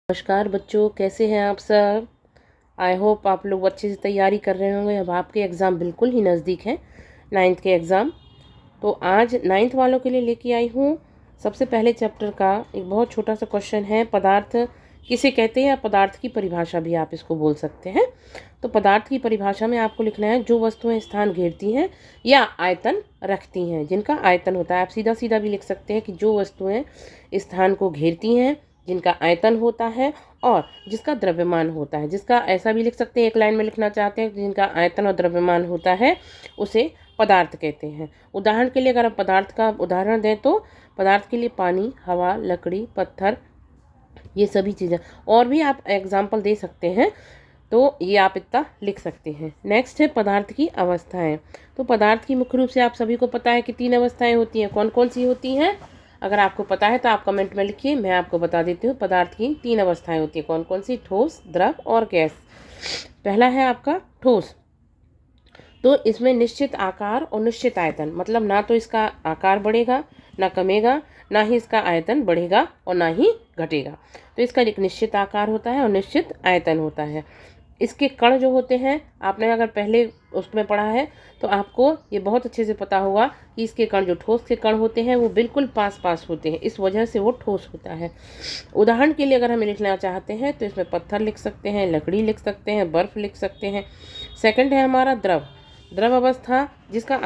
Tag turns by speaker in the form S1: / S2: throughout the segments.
S1: नमस्कार बच्चों, कैसे हैं आप सब। आई होप आप लोग अच्छे से तैयारी कर रहे होंगे। अब आपके एग्ज़ाम बिल्कुल ही नज़दीक हैं, 9th के एग्ज़ाम। तो आज 9th वालों के लिए लेके आई हूँ सबसे पहले चैप्टर का एक बहुत छोटा सा क्वेश्चन है। पदार्थ किसे कहते हैं या पदार्थ की परिभाषा भी आप इसको बोल सकते हैं। तो पदार्थ की परिभाषा में आपको लिखना है जो वस्तुएं स्थान घेरती हैं या आयतन रखती हैं, जिनका आयतन होता है। आप सीधा सीधा भी लिख सकते हैं कि जो वस्तुएं स्थान को घेरती हैं, जिनका आयतन होता है और जिसका द्रव्यमान होता है। जिसका ऐसा भी लिख सकते हैं, एक लाइन में लिखना चाहते हैं, जिनका आयतन और द्रव्यमान होता है उसे पदार्थ कहते हैं। उदाहरण के लिए अगर आप पदार्थ का उदाहरण दें तो पदार्थ के लिए पानी, हवा, लकड़ी, पत्थर, ये सभी चीज़ें। और भी आप एग्जाम्पल दे सकते हैं, तो ये आप इतना लिख सकते हैं। नेक्स्ट है पदार्थ की अवस्थाएं। तो पदार्थ की मुख्य रूप से आप सभी को पता है कि 3 अवस्थाएं होती हैं। कौन कौन सी होती हैं? अगर आपको पता है तो आप कमेंट में लिखिए, मैं आपको बता देती हूँ। पदार्थ की 3 अवस्थाएं होती हैं। कौन कौन सी? ठोस, द्रव और गैस। पहला है आपका ठोस। तो इसमें निश्चित आकार और निश्चित आयतन, मतलब ना तो इसका आकार बढ़ेगा ना कमेगा, ना ही इसका आयतन बढ़ेगा और ना ही घटेगा। तो इसका एक निश्चित आकार होता है और निश्चित आयतन होता है। इसके कण जो होते हैं, आपने अगर पहले उसमें पढ़ा है तो आपको ये बहुत अच्छे से पता होगा कि इसके कण, जो ठोस के कण होते हैं, वो बिल्कुल पास पास होते हैं, इस वजह से वो ठोस होता है। उदाहरण के लिए अगर हम लिखना चाहते हैं तो इसमें पत्थर लिख सकते हैं, लकड़ी लिख सकते हैं, बर्फ लिख सकते हैं। सेकंड है हमारा द्रव। द्रव अवस्था, जिसका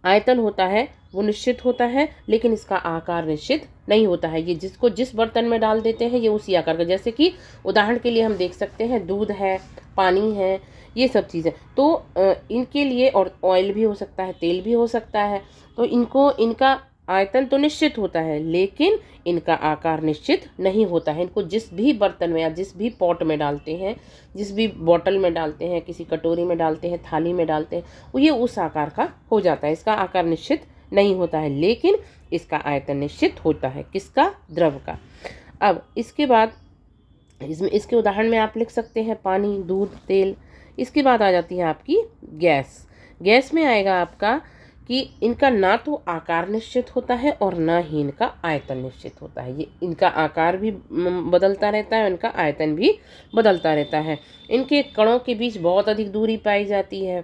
S1: आयतन होता है वो निश्चित होता है, लेकिन इसका आकार निश्चित नहीं होता है। ये जिसको जिस बर्तन में डाल देते हैं ये उसी आकार का, जैसे कि उदाहरण के लिए हम देख सकते हैं दूध है, पानी है, ये सब चीज़ें। तो इनके लिए, और ऑयल भी हो सकता है, तेल भी हो सकता है, तो इनका आयतन तो निश्चित होता है लेकिन इनका आकार निश्चित नहीं होता है। इनको जिस भी बर्तन में या जिस भी पॉट में डालते हैं, जिस भी बॉटल में डालते हैं, किसी कटोरी में डालते हैं, थाली में डालते हैं, वो ये उस आकार का हो जाता है। इसका आकार निश्चित नहीं होता है लेकिन इसका आयतन निश्चित होता है। किसका? द्रव का। अब इसके बाद इसके उदाहरण में आप लिख सकते हैं पानी, दूध, तेल। इसके बाद आ जाती है आपकी गैस। गैस में आएगा आपका कि इनका ना तो आकार निश्चित होता है और ना ही इनका आयतन निश्चित होता है। ये इनका आकार भी बदलता रहता है, इनका आयतन भी बदलता रहता है। इनके कणों के बीच बहुत अधिक दूरी पाई जाती है,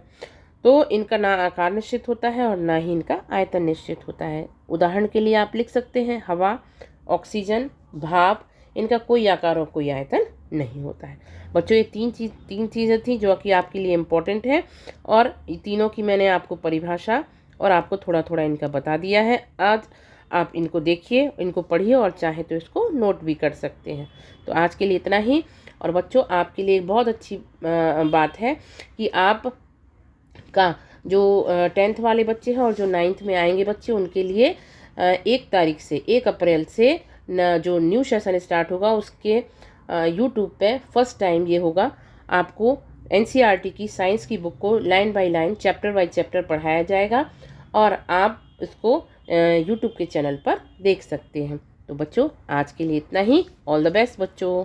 S1: तो इनका ना आकार निश्चित होता है और ना ही इनका आयतन निश्चित होता है। उदाहरण के लिए आप लिख सकते हैं हवा, ऑक्सीजन, भाप। इनका कोई आकार और कोई आयतन नहीं होता है। बच्चों, ये तीन चीज़ें थी जो कि आपके लिए इम्पोर्टेंट है, और ये तीनों की मैंने आपको परिभाषा और आपको थोड़ा थोड़ा इनका बता दिया है। आज आप इनको देखिए, इनको पढ़िए और चाहे तो इसको नोट भी कर सकते हैं। तो आज के लिए इतना ही। और बच्चों, आपके लिए एक बहुत अच्छी बात है कि आप का जो 10th वाले बच्चे हैं और जो 9th में आएंगे बच्चे, उनके लिए 1 अप्रैल से जो न्यू सेशन स्टार्ट होगा उसके यूट्यूब पे फर्स्ट टाइम ये होगा, आपको NCERT की साइंस की बुक को line by line, chapter by chapter पढ़ाया जाएगा और आप इसको यूट्यूब के चैनल पर देख सकते हैं। तो बच्चों, आज के लिए इतना ही। ऑल द बेस्ट बच्चों।